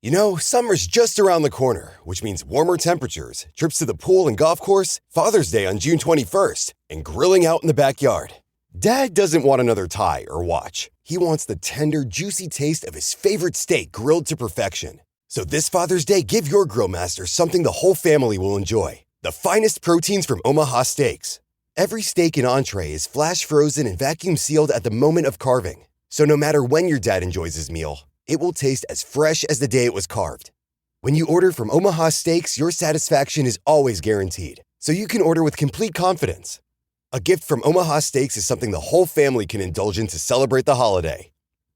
You know, summer's just around the corner, which means warmer temperatures, trips to the pool and golf course, Father's Day on June 21st, and grilling out in the backyard. Dad doesn't want another tie or watch. He wants the tender, juicy taste of his favorite steak grilled to perfection. So this Father's Day, give your grill master something the whole family will enjoy. The finest proteins from Omaha Steaks. Every steak and entree is flash frozen and vacuum sealed at the moment of carving. So no matter when your dad enjoys his meal, it will taste as fresh as the day it was carved. When you order from Omaha Steaks, your satisfaction is always guaranteed. So you can order with complete confidence. A gift from Omaha Steaks is something the whole family can indulge in to celebrate the holiday.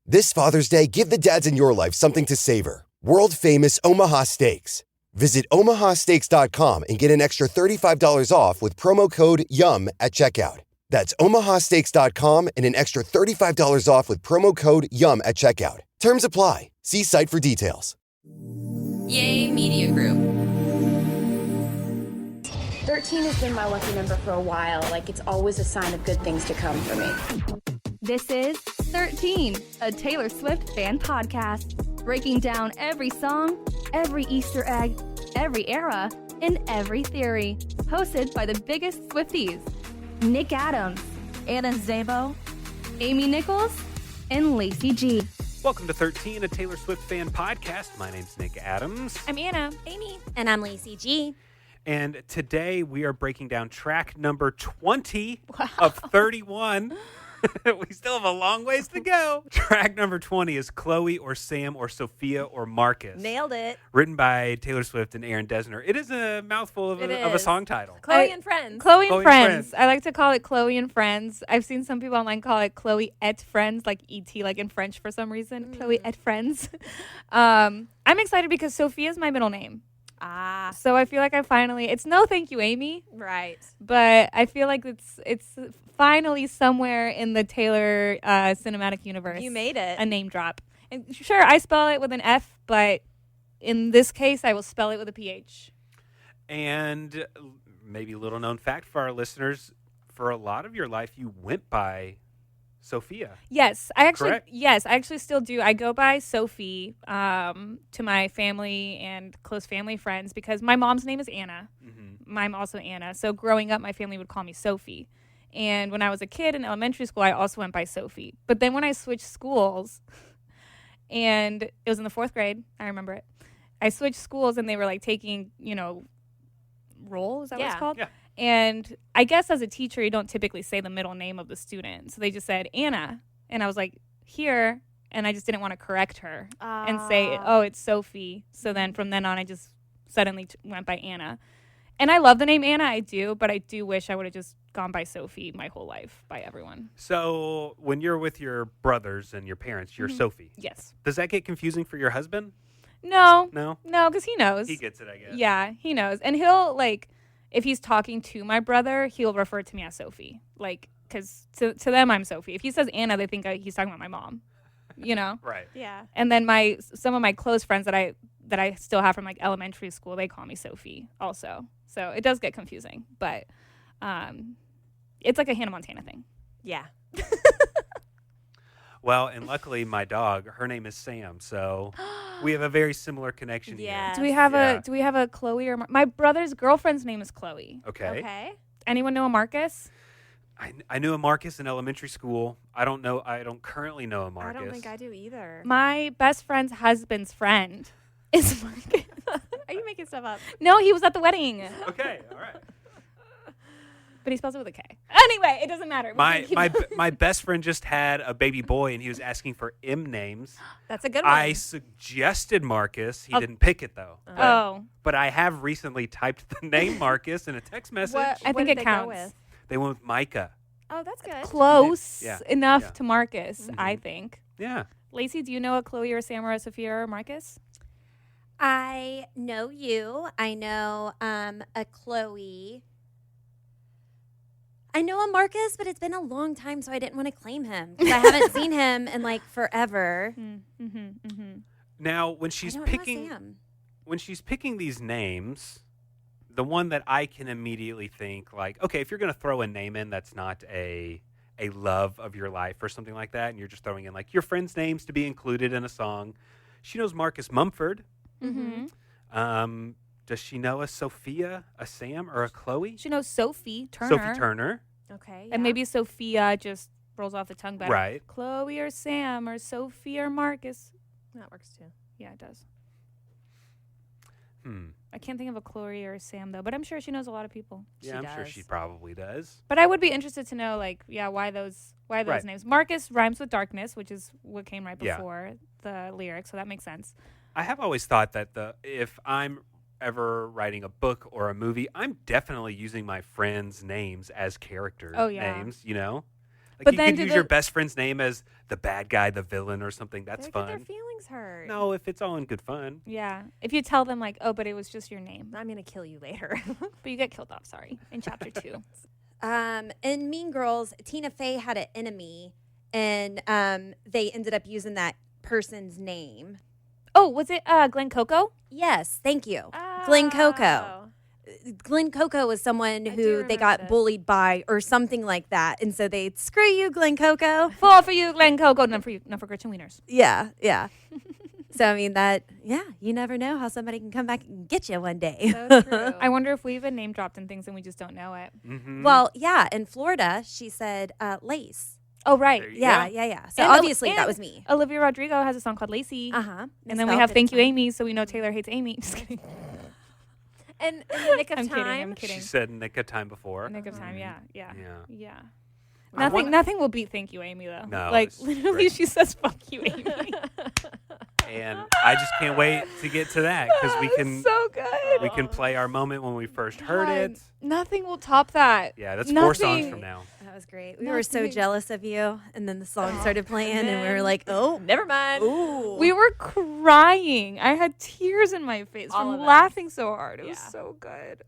This Father's Day, give the dads in your life something to savor. World-famous Omaha Steaks. Visit omahasteaks.com and get an extra $35 off with promo code YUM at checkout. That's omahasteaks.com and an extra $35 off with promo code YUM at checkout. Terms apply. See site for details. Yay Media Group. 13 has been my lucky number for a while. Like, it's always a sign of good things to come for me. This is 13, a Taylor Swift fan podcast, breaking down every song, every Easter egg, every era, and every theory. Hosted by the biggest Swifties, Nick Adams, Anna Szabo, Amy Nichols, and Lacey G. Welcome to 13, a Taylor Swift fan podcast. My name's Nick Adams. I'm Anna. Amy. And I'm Lacey G. And today we are breaking down track number 20 of 31. We still have a long ways to go. Track number 20 is Chloe or Sam or Sophia or Marcus. Nailed it. Written by Taylor Swift and Aaron Dessner. It is a mouthful of a song title. Chloe and Friends. Chloe and Friends. I like to call it Chloe and Friends. I've seen some people online call it Chloe et Friends, like E.T., like in French for some reason. Chloe et Friends. I'm excited because Sophia is my middle name. Ah. So I feel like it's no thank you, Amy. Right. But I feel like it's finally somewhere in the Taylor cinematic universe. You made it. A name drop. And sure, I spell it with an F, but in this case, I will spell it with a PH. And maybe a little known fact for our listeners, for a lot of your life, you went by Sophia. Yes, I Correct? actually still do. I go by Sophie to my family and close family friends because my mom's name is Anna. Mm-hmm. I'm also Anna. So growing up, my family would call me Sophie. And when I was a kid in elementary school, I also went by Sophie. But then when I switched schools, and it was in the 4th grade, I remember it. I switched schools and they were like taking, roll, is that what it's called? Yeah. And I guess as a teacher, you don't typically say the middle name of the student. So they just said Anna. And I was like, here. And I just didn't want to correct her and say, oh, it's Sophie. So then from then on, I just suddenly went by Anna. And I love the name Anna, I do. But I do wish I would have just gone by Sophie my whole life, by everyone. So when you're with your brothers and your parents, you're Sophie. Yes. Does that get confusing for your husband? No, because he knows. He gets it, I guess. Yeah, he knows. And he'll, if he's talking to my brother, he'll refer to me as Sophie. Because to them, I'm Sophie. If he says Anna, they think he's talking about my mom, Right. Yeah. And then some of my close friends that I still have from, elementary school, they call me Sophie also. So it does get confusing. But it's like a Hannah Montana thing. Yeah. Well, and luckily my dog, her name is Sam, so we have a very similar connection here. Do we have a Chloe or my brother's girlfriend's name is Chloe. Okay. Anyone know a Marcus? I knew a Marcus in elementary school. I don't currently know a Marcus. I don't think I do either. My best friend's husband's friend is Marcus. Are you making stuff up? No, he was at the wedding. Okay, all right. But he spells it with a K. Anyway, it doesn't matter. My best friend just had a baby boy, and he was asking for M names. That's a good one. I suggested Marcus. He didn't pick it, though. But I have recently typed the name Marcus in a text message. I think it counts. They went with Micah. Oh, that's good. Close enough to Marcus, I think. Yeah. Lacey, do you know a Chloe or Sam or a Sophia or a Marcus? I know you. I know a Chloe. I know a Marcus, but it's been a long time, so I didn't want to claim him because I haven't seen him in forever. Now, when she's picking these names, the one that I can immediately think okay, if you're going to throw a name in that's not a love of your life or something like that, and you're just throwing in your friends' names to be included in a song, she knows Marcus Mumford. Mm-hmm. Does she know a Sophia, a Sam, or a Chloe? She knows Sophie Turner. Sophie Turner. Okay. And maybe Sophia just rolls off the tongue better. Right. Chloe or Sam or Sophie or Marcus. That works too. Yeah, it does. Hmm. I can't think of a Chloe or a Sam, though, but I'm sure she knows a lot of people. Yeah, I'm sure she probably does. But I would be interested to know, like, why those Right. names. Marcus rhymes with darkness, which is what came right Yeah. before the lyrics, so that makes sense. I have always thought that if I'm ever writing a book or a movie, I'm definitely using my friends' names as character names, you know? Like But you then could use your best friend's name as the bad guy, the villain, or something. That's They fun. get their feelings hurt. No, if it's all in good fun. Yeah. If you tell them, like, oh, but it was just your name. I'm gonna kill you later. But you get killed off, sorry, in chapter 2. In Mean Girls, Tina Fey had an enemy, and they ended up using that person's name. Oh, was it Glen Coco? Yes, thank you. Glen Coco. Glen Coco was someone do who they remember got this. bullied by or something like that. And so they screw you, Glen Coco. Fall for you, Glen Coco. Not for you, not for Gretchen Wieners. Yeah, yeah. So, I mean, you never know how somebody can come back and get you one day. So true. I wonder if we even name dropped in things and we just don't know it. Mm-hmm. Well, yeah, in Florida, she said Lace. Oh, right. There you Yeah, go. yeah. So And obviously that and was me. Olivia Rodrigo has a song called Lacey. Uh-huh. And then we have Thank You, Amy, so we know Taylor hates Amy. Just kidding. And in the nick of I'm time. kidding. She said nick of time before. Nick of time, yeah. Yeah. Nothing, I wanna- nothing will beat Thank You, Amy, though. No, like it's literally, great. she says "fuck you, Amy." And I just can't wait to get to that because we can so good. play our moment when we first heard God, it. Nothing will top that. Yeah, that's 4 songs Nothing. from now. That was great. We were so Nothing. jealous of you. And then the song started playing, and we were like, oh, Never mind. ooh. We were crying. I had tears in my face All from of us. laughing so hard. It was Yeah. so good.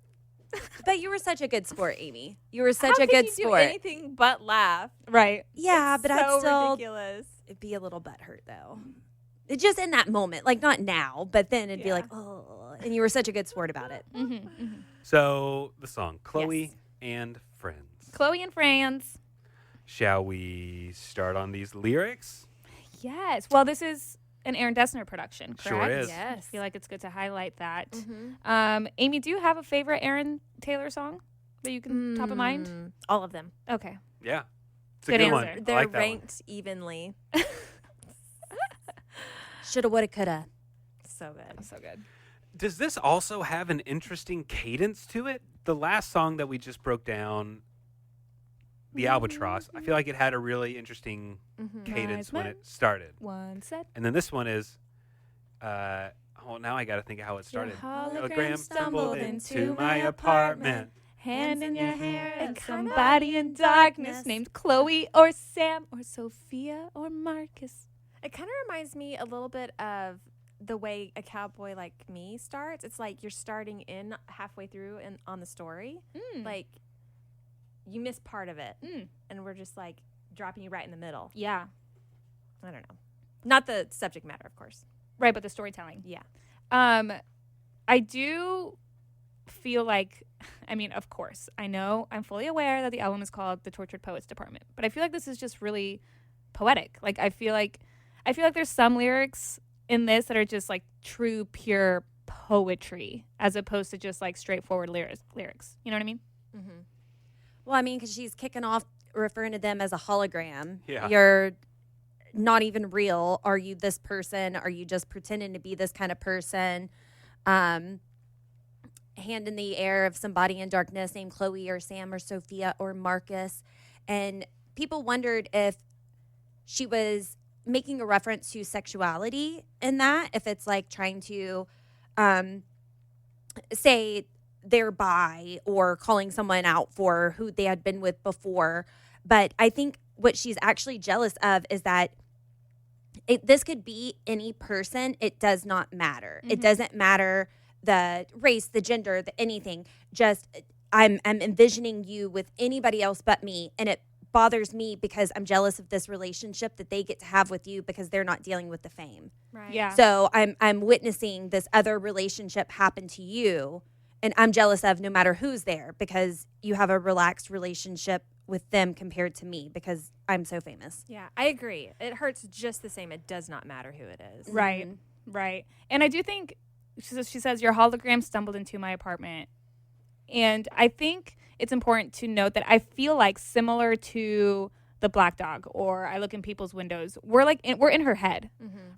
But you were such a good sport, Amy. You were such How a can good you do sport. anything but laugh? Right. Yeah, It's but so I'd still ridiculous. be a little butthurt, though. It just in that moment. Like, not now, but then it'd be Yeah. like, oh. And you were such a good sport about it. So the song Chloe Yes. and Friends. Chloe and Franz. Shall we start on these lyrics? Yes. Well, this is an Aaron Dessner production, correct? Sure is. I Yes. feel like it's good to highlight that. Mm-hmm. Amy, do you have a favorite Aaron Taylor song that you can top of mind? All of them. Okay. Yeah. It's a Good good one. answer. I They're like that one. ranked evenly. Shoulda, woulda, coulda. So good. So good. Does this also have an interesting cadence to it? The last song that we just broke down, The Albatross, I feel like it had a really interesting cadence Nice when man. it started. One set. And then this one is, now I got to think of how it started. hologram stumbled into my apartment. Hand in your hair and It kinda- somebody in darkness named Chloe or Sam or Sophia or Marcus. It kind of reminds me a little bit of the way A Cowboy Like Me starts. It's like you're starting in halfway through and on the story. Like you miss part of it, and we're just like dropping you right in the middle. Yeah. I don't know. Not the subject matter, of course. Right, but the storytelling. Yeah. I do feel like, I mean, of course, I know I'm fully aware that the album is called The Tortured Poets Department, but I feel like this is just really poetic. Like I feel like there's some lyrics in this that are just like true, pure poetry as opposed to just like straightforward lyrics. You know what I mean? Well, I mean, because she's kicking off referring to them as a hologram. Yeah. You're not even real. Are you this person? Are you just pretending to be this kind of person? Hand in the air of somebody in darkness named Chloe or Sam or Sophia or Marcus. And people wondered if she was making a reference to sexuality in that, if it's like trying to say they're bi or calling someone out for who they had been with before. But I think what she's actually jealous of is that this could be any person. It does not matter. It doesn't matter the race, the gender, the anything. Just I'm envisioning you with anybody else but me, and it bothers me because I'm jealous of this relationship that they get to have with you because they're not dealing with the fame. Right. Yeah. So I'm witnessing this other relationship happen to you, and I'm jealous of no matter who's there because you have a relaxed relationship with them compared to me because I'm so famous. Yeah, I agree. It hurts just the same. It does not matter who it is. Right. Right. And I do think she says, your hologram stumbled into my apartment. And I think it's important to note that I feel like similar to the black dog, or I look in people's windows, we're in her head,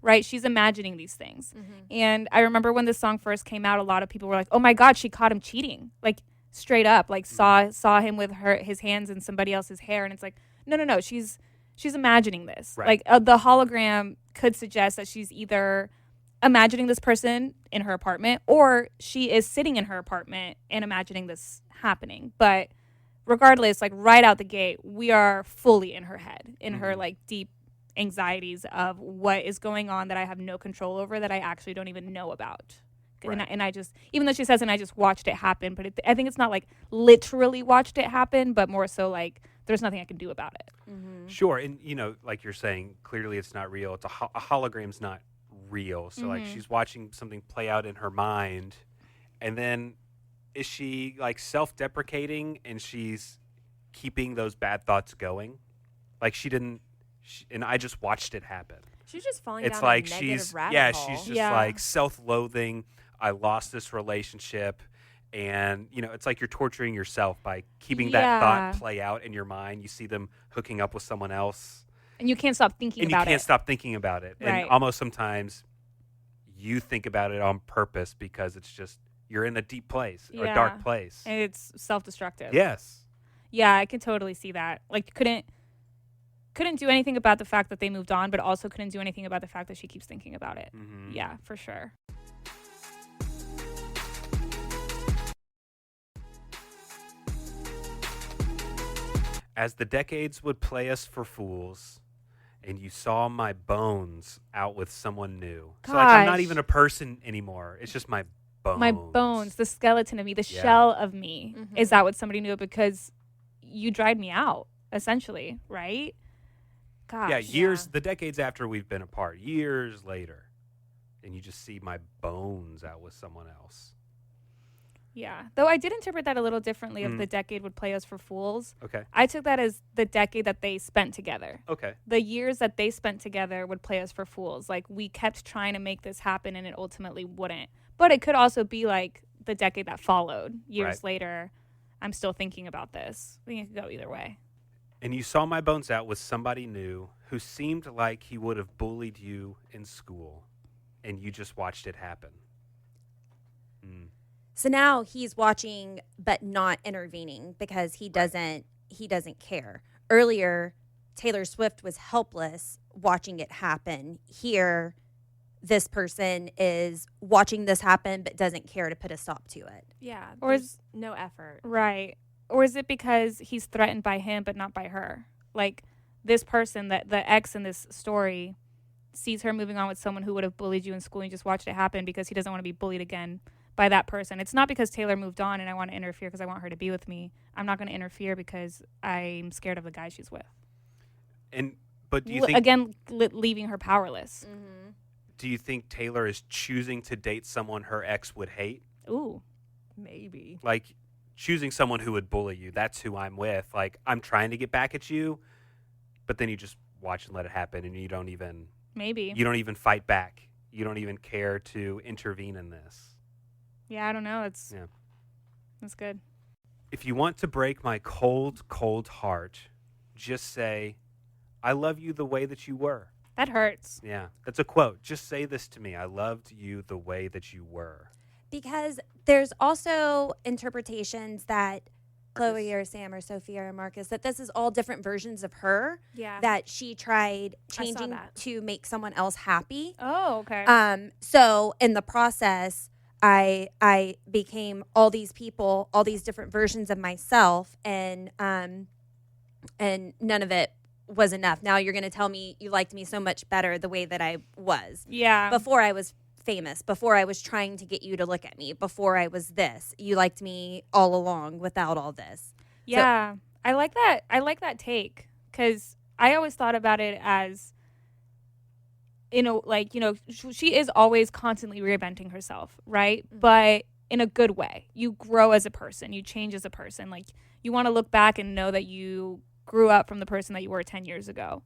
right? She's imagining these things. And I remember when this song first came out, a lot of people were like, oh my God, she caught him cheating. Like straight up, like saw him with his hands in somebody else's hair. And it's like, no, she's imagining this. Right. Like the hologram could suggest that she's either imagining this person in her apartment, or she is sitting in her apartment and imagining this happening. But regardless, like right out the gate, we are fully in her head, in her like deep anxieties of what is going on that I have no control over, that I actually don't even know about. Right. And I just, even though she says, and I just watched it happen, but I think it's not like literally watched it happen, but more so like there's nothing I can do about it. Sure. And, like you're saying, clearly it's not real. It's a hologram's not real. So like she's watching something play out in her mind, and then is she like self-deprecating and she's keeping those bad thoughts going? Like and I just watched it happen. She's just falling It's down like a negative she's rabbit hole. she's just like self-loathing. I lost this relationship, and it's like you're torturing yourself by keeping that thought play out in your mind. You see them hooking up with someone else, and you can't stop thinking about it. And you can't stop thinking about it. Right. And almost sometimes you think about it on purpose because it's just you're in a deep place or a dark place. And it's self-destructive. Yes. Yeah, I can totally see that. Like couldn't do anything about the fact that they moved on, but also couldn't do anything about the fact that she keeps thinking about it. Yeah, for sure. As the decades would play us for fools, and you saw my bones out with someone new. Gosh. So like I'm not even a person anymore. It's just my bones. My bones, the skeleton of me, the shell of me. Is that what somebody knew? Because you dried me out, essentially, right? Gosh. Yeah, the decades after we've been apart, years later, and you just see my bones out with someone else. Yeah. Though I did interpret that a little differently of the decade would play us for fools. Okay. I took that as the decade that they spent together. Okay. The years that they spent together would play us for fools. Like we kept trying to make this happen and it ultimately wouldn't. But it could also be like the decade that followed. Years later, I'm still thinking about this. I think it could go either way. And you saw my bones out with somebody new who seemed like he would have bullied you in school, and you just watched it happen. So now he's watching but not intervening because he doesn't care. Earlier, Taylor Swift was helpless watching it happen. Here, this person is watching this happen but doesn't care to put a stop to it. Yeah, Or there's no effort. Right. Or is it because he's threatened by him but not by her? Like this person, that the ex in this story, sees her moving on with someone who would have bullied you in school and you just watched it happen because he doesn't want to be bullied again by that person. It's not because Taylor moved on and I want to interfere because I want her to be with me. I'm not going to interfere because I'm scared of the guy she's with. But do you think again leaving her powerless? Do you think Taylor is choosing to date someone her ex would hate? Ooh, Maybe. Like choosing someone who would bully you. That's who I'm with. Like I'm trying to get back at you, but then you just watch and let it happen, and you don't even fight back. You don't even care to intervene in this. Yeah, I don't know. That's good. If you want to break my cold, cold heart, just say, I love you the way that you were. That hurts. Yeah, that's a quote. Just say this to me. I loved you the way that you were. Because there's also interpretations that Chloe or Sam or Sophia or Marcus, that this is all different versions of her. Yeah. That she tried I saw changing that. to make someone else happy. Oh, okay. So in the process, I became all these people, all these different versions of myself, and none of it was enough. Now you're going to tell me you liked me so much better the way that I was. Yeah. Before I was famous, before I was trying to get you to look at me, before I was this, you liked me all along without all this. Yeah. I like that. I like that take because I always thought about it as, she is always constantly reinventing herself, right? Mm-hmm. But in a good way. You grow as a person. You change as a person. Like, you want to look back and know that you grew up from the person that you were 10 years ago.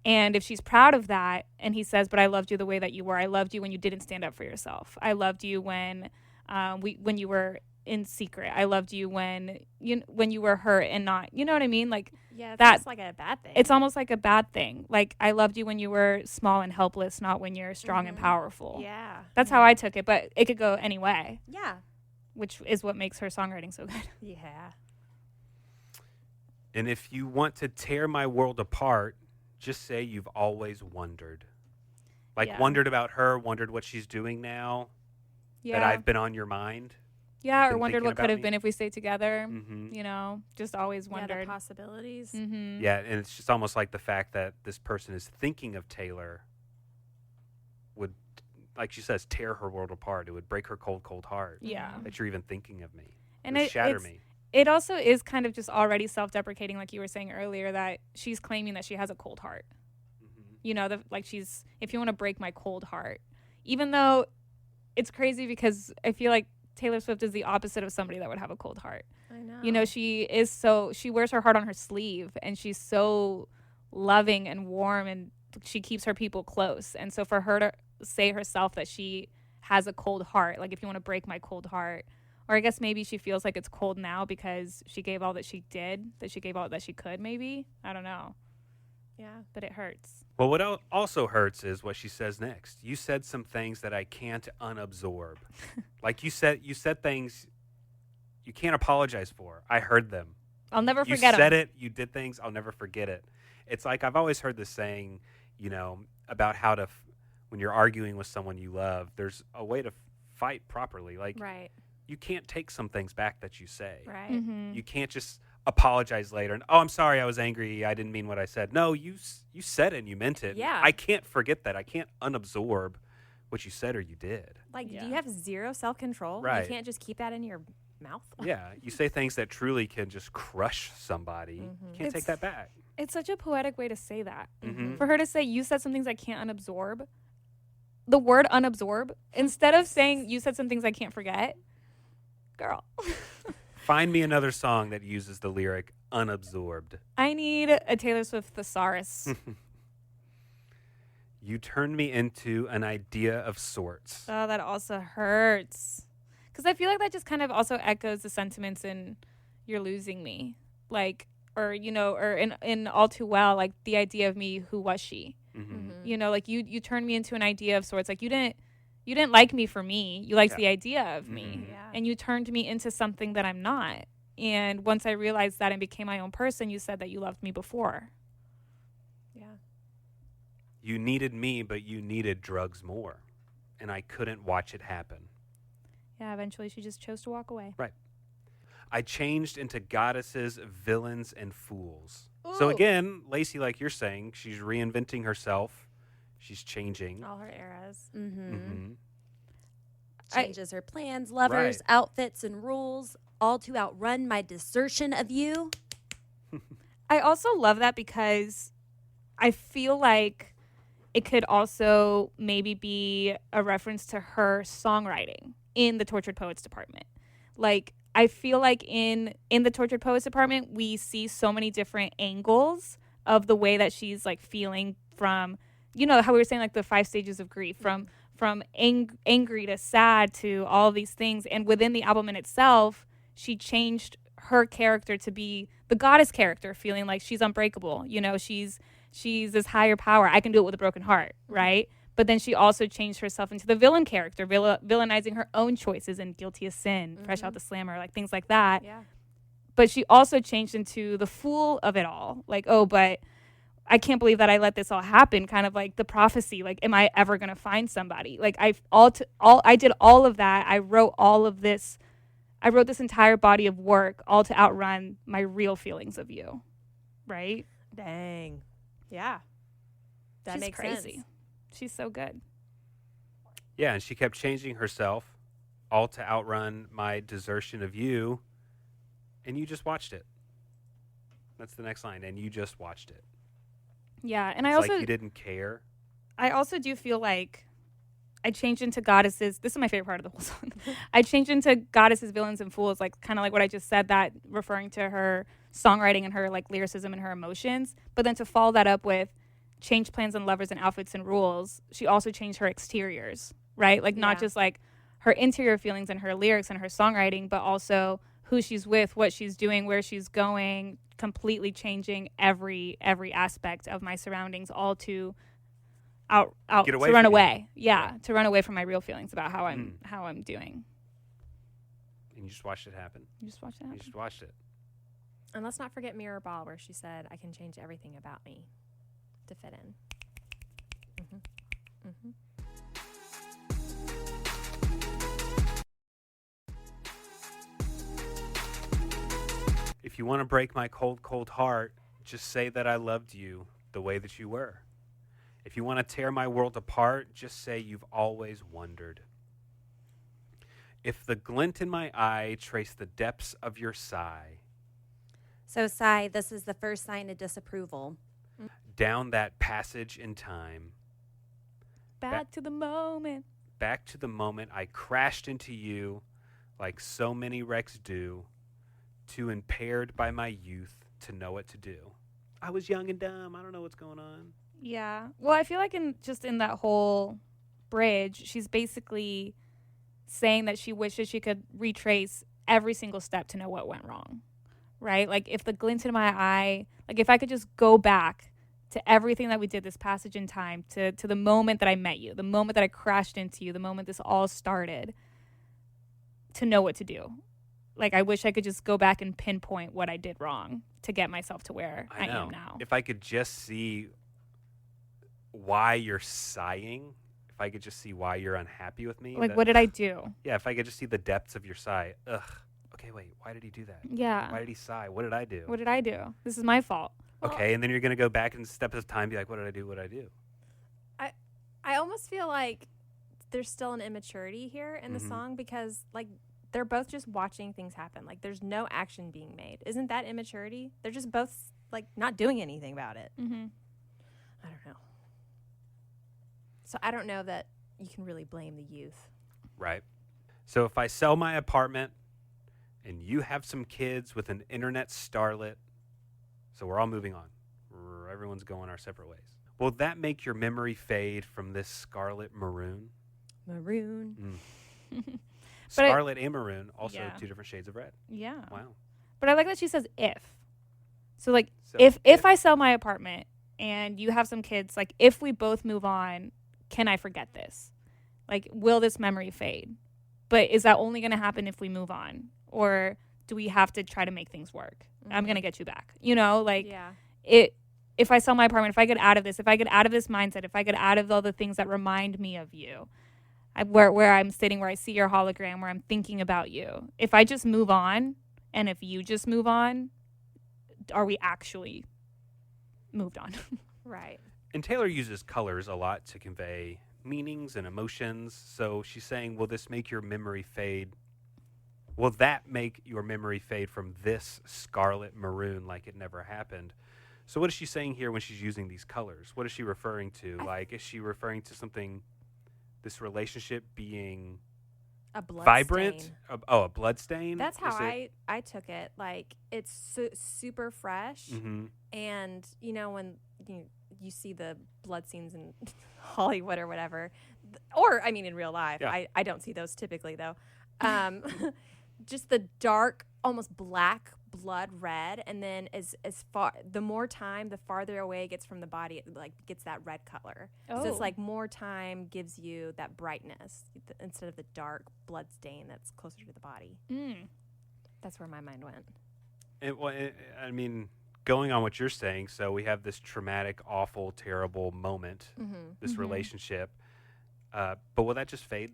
And if she's proud of that, and he says, but I loved you the way that you were. I loved you when you didn't stand up for yourself. I loved you when you were in secret. I loved you when you were hurt and not, you know what I mean? Like, Yeah, that's like a bad thing. It's almost like a bad thing. Like, I loved you when you were small and helpless, not when you're strong and powerful. Yeah. That's how I took it, but it could go any way. Yeah. Which is what makes her songwriting so good. Yeah. And if you want to tear my world apart, just say you've always wondered. Like, Yeah. wondered about her, wondered what she's doing now, Yeah. that I've been on your mind. Yeah, or been wondered thinking what could about have me. been if we stayed together. Mm-hmm. You know, just always Yeah, wondered. the possibilities. Mm-hmm. Yeah, and it's just almost like the fact that this person is thinking of Taylor would, like she says, tear her world apart. It would break her cold, cold heart. Yeah. That you're even thinking of me. And It would shatter it's- me. It also is kind of just already self-deprecating, like you were saying earlier, that she's claiming that she has a cold heart. Mm-hmm. You know, if you want to break my cold heart. Even though it's crazy because I feel like Taylor Swift is the opposite of somebody that would have a cold heart. I know. You know, she wears her heart on her sleeve, and she's so loving and warm, and she keeps her people close. And so for her to say herself that she has a cold heart, like, if you want to break my cold heart, or I guess maybe she feels like it's cold now because she gave all that she did, that she gave all that she could, maybe. I don't know. Yeah. But it hurts. Well, what also hurts is what she says next. You said some things that I can't unabsorb. Like, you said things you can't apologize for. I heard them. I'll never You forget said them. it. You did things. I'll never forget it. It's like, I've always heard this saying, you know, about how to, when you're arguing with someone you love, there's a way to fight properly. Like, Right. you can't take some things back that you say. Right. Mm-hmm. You can't just apologize later and, oh, I'm sorry, I was angry, I didn't mean what I said. No, you said it and you meant it. Yeah. I can't forget that. I can't unabsorb what you said or you did. Like, Yeah. do you have zero self-control? Right. You can't just keep that in your mouth? Yeah, you say things that truly can just crush somebody. You can't take It's- that back. It's such a poetic way to say that. Mhm. For her to say, you said some things I can't unabsorb. The word unabsorb, instead of saying you said some things I can't forget, girl, Find me another song that uses the lyric unabsorbed. I need a Taylor Swift thesaurus. You turned me into an idea of sorts. Oh, that also hurts. Because I feel like that just kind of also echoes the sentiments in You're Losing Me. Like, or, you know, or in All Too Well, like the idea of me, who was she? Mm-hmm. You know, like you turned me into an idea of sorts. Like you didn't like me for me. You liked Yeah. the idea of me. Mhm. Yeah. And you turned me into something that I'm not. And once I realized that and became my own person, you said that you loved me before. Yeah. You needed me, but you needed drugs more. And I couldn't watch it happen. Yeah, eventually she just chose to walk away. I changed into goddesses, villains, and fools. So Ooh. again, Lacey, like you're saying, she's reinventing herself. She's changing. All her eras. Mm-hmm. Mhm. Changes her plans, lovers, Right. outfits, and rules, all to outrun my desertion of you. I also love that because I feel like it could also maybe be a reference to her songwriting in the Tortured Poets department. Like, I feel like in the Tortured Poets department, we see so many different angles of the way that she's like feeling from, you know, how we were saying like the 5 stages of grief, from angry to sad to all of these things. And within the album in itself, she changed her character to be the goddess character, feeling like she's unbreakable. You know, she's this higher power. I can do it with a broken heart, right? But then she also changed herself into the villain character, villainizing her own choices in Guilty as Sin, Fresh Out the Slammer, like things like that. Yeah. But she also changed into the fool of it all. Like, oh, but I can't believe that I let this all happen. Kind of like the prophecy. Like, am I ever going to find somebody? Like, I did all of that. I wrote all of this. I wrote this entire body of work all to outrun my real feelings of you. Right? Dang. Yeah. That She's makes crazy. sense. She's so good. Yeah, and she kept changing herself, all to outrun my desertion of you. And you just watched it. That's the next line. And you just watched it. Yeah, and It's I also like you didn't care. I also do feel like I changed into goddesses. This is my favorite part of the whole song. I changed into goddesses, villains, and fools, like kind of like what I just said, that referring to her songwriting and her like lyricism and her emotions. But then to follow that up with changed plans and lovers and outfits and rules, she also changed her exteriors, right? Like not just like her interior feelings and her lyrics and her songwriting, but also who she's with, what she's doing, where she's going, completely changing every aspect of my surroundings, all to to run away. Yeah, to run away from my real feelings about how I'm doing. And you just watched it happen. You just watched it happen. You just watched it. And let's not forget Mirror Ball, where she said, "I can change everything about me to fit in." If you want to break my cold, cold heart, just say that I loved you the way that you were. If you want to tear my world apart, just say you've always wondered. If the glint in my eye trace the depths of your sigh, So, sigh, this is the first sign of disapproval. down that passage in time, Back to the moment. back to the moment I crashed into you like so many wrecks do, too impaired by my youth to know what to do. I was young and dumb. I don't know what's going on. Yeah. Well, I feel like in that whole bridge, she's basically saying that she wishes she could retrace every single step to know what went wrong, right? Like if the glint in my eye, like if I could just go back to everything that we did this passage in time, to the moment that I met you, the moment that I crashed into you, the moment this all started, to know what to do. Like I wish I could just go back and pinpoint what I did wrong to get myself to where I am now. If I could just see why you're sighing, if I could just see why you're unhappy with me. Like, what did I do? Yeah, if I could just see the depths of your sigh. Ugh. Okay, wait, why did he do that? Yeah. Why did he sigh? What did I do? What did I do? This is my fault. Okay, and then you're going to go back and step of time and be like, what did I do? What did I do? I almost feel like there's still an immaturity here in the song, because like they're both just watching things happen. Like there's no action being made. Isn't that immaturity? They're just both like not doing anything about it. I don't know. So I don't know that you can really blame the youth. Right. So if I sell my apartment and you have some kids with an internet starlet, so we're all moving on. Everyone's going our separate ways. Will that make your memory fade from this scarlet maroon? Maroon. Scarlet and maroon, also two different shades of red. Yeah. Wow. But I like that she says if. So like So if I sell my apartment and you have some kids, like if we both move on, can I forget this? Like will this memory fade? But is that only going to happen if we move on? Or do we have to try to make things work? I'm going to get you back. You know, like if I sell my apartment, if I get out of this, if I get out of this mindset, if I get out of all the things that remind me of you, where I'm sitting, where I see your hologram, where I'm thinking about you, if I just move on, and if you just move on, are we actually moved on? Right. And Taylor uses colors a lot to convey meanings and emotions. So she's saying, will this make your memory fade? Will that make your memory fade from this scarlet maroon like it never happened? So what is she saying here when she's using these colors? What is she referring to? Like, is she referring to something, this relationship being A blood vibrant? stain. A blood stain? That's how Is I took it. Like it's super fresh, and you know when you see the blood scenes in Hollywood or whatever, or I mean in real life. Yeah. I don't see those typically though. Just the dark, almost black blood red, and then as far the more time, the farther away it gets from the body, it like gets that red color. So it's like more time gives you that brightness instead of the dark blood stain that's closer to the body. That's where my mind went. I mean, going on what you're saying, so we have this traumatic, awful, terrible moment, this relationship, but will that just fade?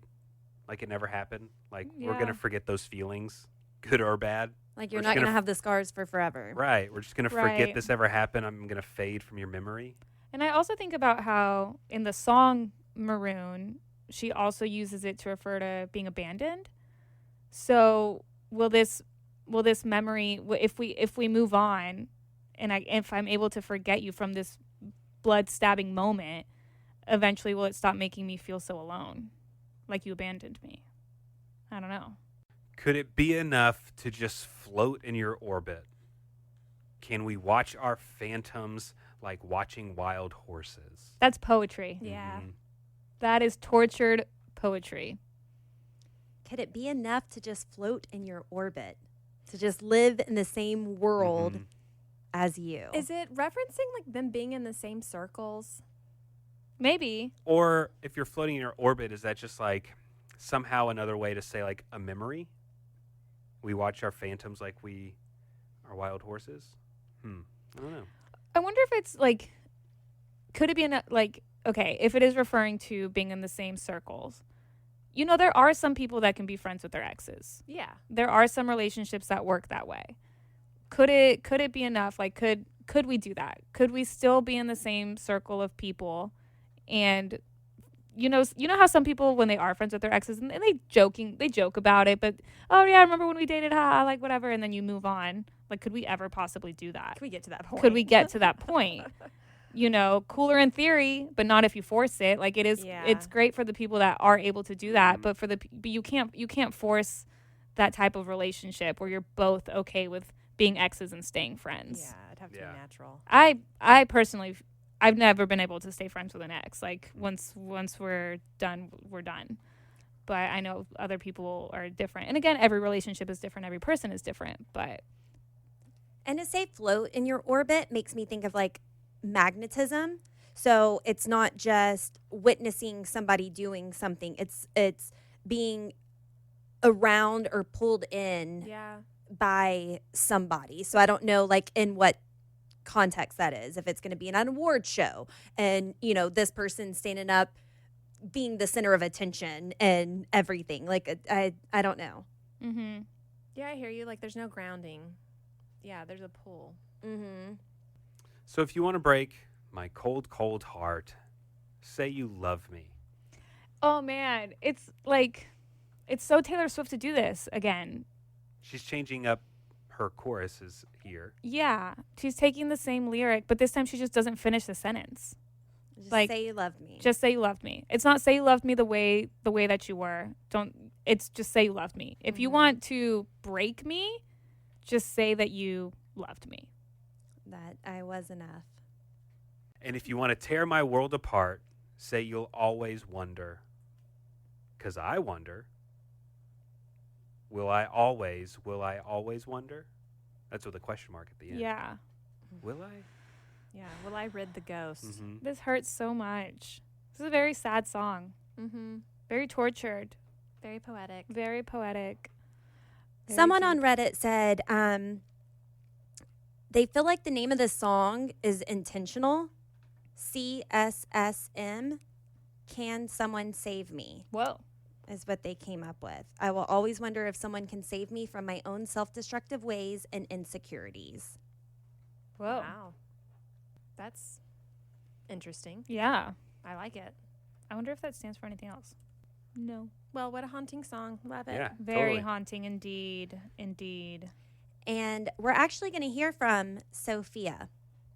Like it never happened? Like we're going to forget those feelings, good or bad? Like you're not going to have the scars for forever. Right. We're just going to forget this ever happened. I'm going to fade from your memory. And I also think about how in the song Maroon, she also uses it to refer to being abandoned. So will this memory, if we move on, and if I'm able to forget you from this blood stabbing moment, eventually will it stop making me feel so alone, like you abandoned me? I don't know. Could it be enough to just float in your orbit? Can we watch our phantoms like watching wild horses. That's poetry. Yeah. That is tortured poetry. Could it be enough to just float in your orbit? To just live in the same world as you? Is it referencing like them being in the same circles? Maybe. Or if you're floating in your orbit, is that just like somehow another way to say like a memory? We watch our phantoms like we are wild horses? I don't know. I wonder if it's like, could it be like, okay, if it is referring to being in the same circles, you know, there are some people that can be friends with their exes. Yeah. There are some relationships that work that way. Could it be enough? Like, could we do that? Could we still be in the same circle of people? And you know how some people, when they are friends with their exes, and they joke about it, but oh yeah, I remember when we dated, like whatever, and then you move on. Like, could we ever possibly do that? Can we get to that point? Could we get to that point? You know, cooler in theory, but not if you force it. Like, it is, it's great for the people that are able to do that, but but you can't force that type of relationship where you're both okay with being exes and staying friends. Yeah, it'd have to be natural. I personally, I've never been able to stay friends with an ex. Like, once we're done, we're done. But I know other people are different. And again, every relationship is different. Every person is different. But And to say float in your orbit makes me think of like magnetism. So it's not just witnessing somebody doing something. It's being around or pulled in by somebody. So I don't know like in what context that is. If it's going to be an award show and, you know, this person standing up being the center of attention and everything. Like I don't know. mm-hmm. Yeah, I hear you. Like, there's no grounding. Yeah, there's a pull. Mm-hmm. So if you want to break my cold, cold heart, say you love me. Oh man, it's like, it's so Taylor Swift to do this again. She's changing up her choruses here. Yeah, she's taking the same lyric, but this time she just doesn't finish the sentence. Just Like, say you loved me. Just say you loved me. It's not say you loved me the way that you were. It's just say you loved me. If you want to break me, just say that you loved me. That I was enough. And if you want to tear my world apart, say you'll always wonder. 'Cause I wonder. Will I always wonder? That's with a question mark at the end. Yeah. Will I? Yeah, will I rid the ghost? This hurts so much. This is a very sad song. Very tortured. Very poetic. Very poetic. Very Someone deep. on Reddit said they feel like the name of this song is intentional. CSSM. Can someone save me? Whoa. Is what they came up with. I will always wonder if someone can save me from my own self-destructive ways and insecurities. Whoa. Wow. That's interesting. Yeah. I like it. I wonder if that stands for anything else. No. Well, what a haunting song. Love it. Yeah, Very totally. haunting indeed. Indeed. And we're actually going to hear from Sophia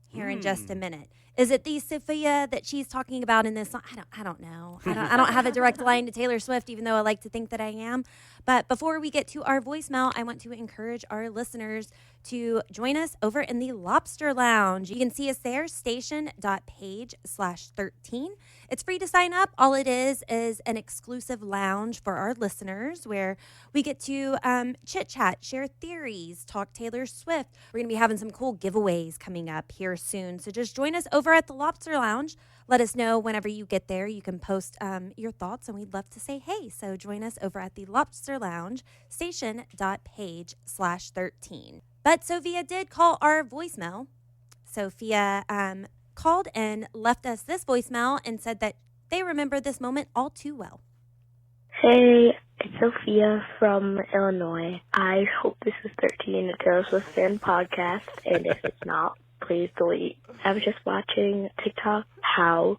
here in just a minute. Is it the Sophia that she's talking about in this song? I don't know. I don't have a direct line to Taylor Swift, even though I like to think that I am. But before we get to our voicemail, I want to encourage our listeners to join us over in the Lobster Lounge. You can see us there, station.page/13. It's free to sign up. All it is an exclusive lounge for our listeners where we get to chit-chat, share theories, talk Taylor Swift. We're going to be having some cool giveaways coming up here soon. So just join us over at the Lobster Lounge. Let us know whenever you get there. You can post your thoughts, and we'd love to say hey. So join us over at the Lobster Lounge, station.page/13. But Sophia did call our voicemail. Sophia called and left us this voicemail and said that they remember this moment all too well. Hey, it's Sophia from Illinois. I hope this is 13, a Taylor Swift fan podcast, and if it's not, please delete. I was just watching TikTok how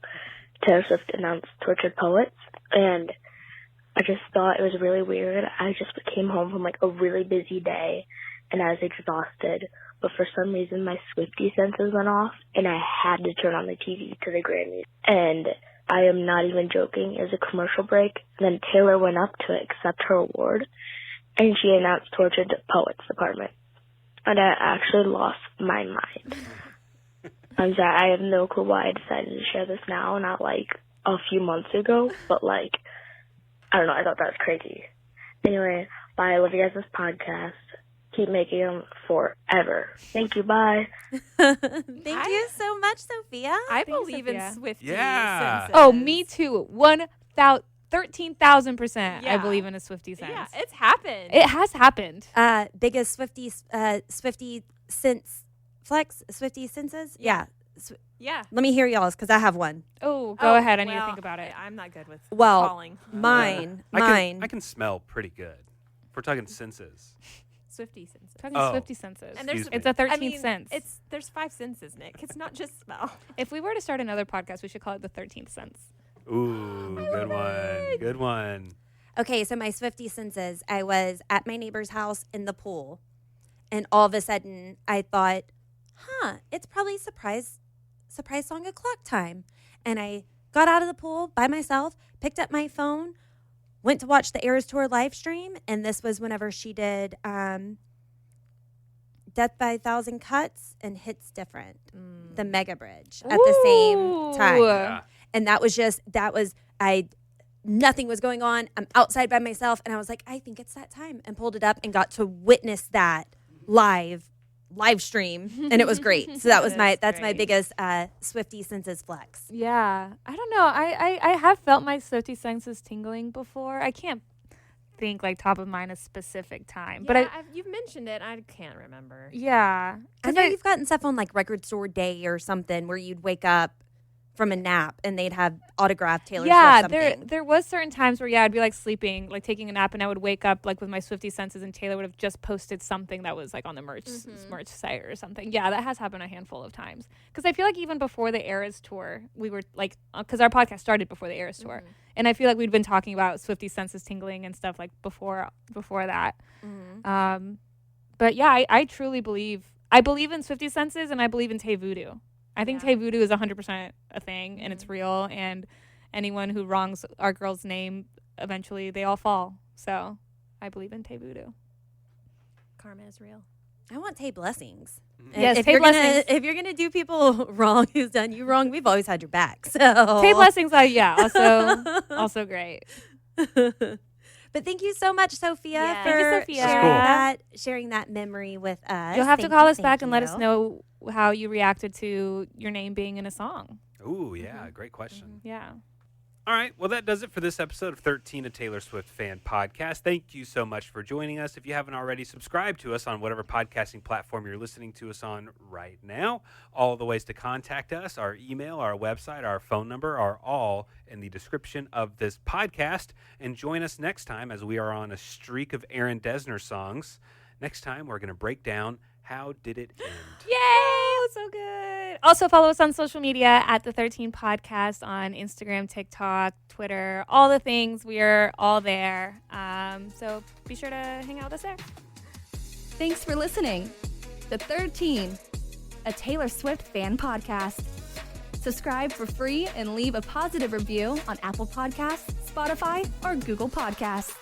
Taylor Swift announced Tortured Poets, and I just thought it was really weird. I just came home from like a really busy day, and I was exhausted, but for some reason my Swiftie senses went off, and I had to turn on the TV to the Grammys. And I am not even joking. It was a commercial break, and then Taylor went up to accept her award, and she announced Tortured Poets Department. And I actually lost my mind. I'm sorry, I have no clue why I decided to share this now, not like a few months ago, but like, I don't know, I thought that was crazy. Anyway, bye, I love you guys' podcast. Keep making them forever. Thank you, bye. Thank you so much, Sophia. I believe in Swiftie. Yeah. senses. Oh, me too. 13,000%. I believe in a Swiftie sense. Yeah, it's happened. It has happened. Biggest Swiftie sense flex, Swiftie senses. Yeah. Yeah. Let me hear y'all's because I have one. Oh, go ahead. I need to think about it. I'm not good with Well, calling. mine. I can smell pretty good. If we're talking senses. Swiftie senses. Talking Oh. Swiftie senses. And there's, it's a 13th sense. There's 5 senses, Nick. It's not just smell. If we were to start another podcast, we should call it the 13th sense. Ooh, good one. Good one. Okay, so my Swiftie senses, I was at my neighbor's house in the pool, and all of a sudden I thought, it's probably surprise song o'clock time. And I got out of the pool by myself, picked up my phone, went to watch the Eras Tour live stream, and this was whenever she did Death by a Thousand Cuts and Hits Different, the Mega Bridge at the same time. Yeah. And nothing was going on. I'm outside by myself, and I was like, I think it's that time, and pulled it up and got to witness that live stream, and it was great. So that's my biggest Swiftie senses flex. Yeah. I don't know. I have felt my Swiftie senses tingling before. I can't think like top of mind a specific time. But you've mentioned it. I can't remember. Yeah. I know you've gotten stuff on like Record Store Day or something where you'd wake up from a nap and they'd have autographed Taylor Swift something. there was certain times where I'd be like sleeping, like taking a nap, and I would wake up like with my Swiftie senses, and Taylor would have just posted something that was like on the merch site or something. Yeah, that has happened a handful of times. Because I feel like even before the Eras tour, we were like, because our podcast started before the Eras tour, and I feel like we'd been talking about Swiftie senses tingling and stuff like before that. But yeah, I truly believe in Swiftie senses, and I believe in Tay Voodoo. I think Tay Voodoo is 100% a thing, and it's real, and anyone who wrongs our girl's name, eventually they all fall. So I believe in Tay Voodoo. Karma is real. I want Tay blessings. Yes, if Tay blessings. If you're gonna do people wrong who's done you wrong, we've always had your back. So Tay blessings, also great. But thank you so much, Sophia, for Thank you, Sophia. sharing that memory with us. You'll have to call us back and let us know how you reacted to your name being in a song. Ooh, yeah, great question. Yeah. All right, well, that does it for this episode of 13, a Taylor Swift Fan podcast. Thank you so much for joining us. If you haven't already, subscribed to us on whatever podcasting platform you're listening to us on right now. All the ways to contact us, our email, our website, our phone number are all in the description of this podcast. And join us next time as we are on a streak of Aaron Dessner songs. Next time, we're going to break down How Did It End? Yay! So good. Also, follow us on social media at The 13 Podcast on Instagram, TikTok, Twitter, all the things. We are all there. So be sure to hang out with us there. Thanks for listening. The 13, a Taylor Swift fan podcast. Subscribe for free and leave a positive review on Apple Podcasts, Spotify, or Google Podcasts.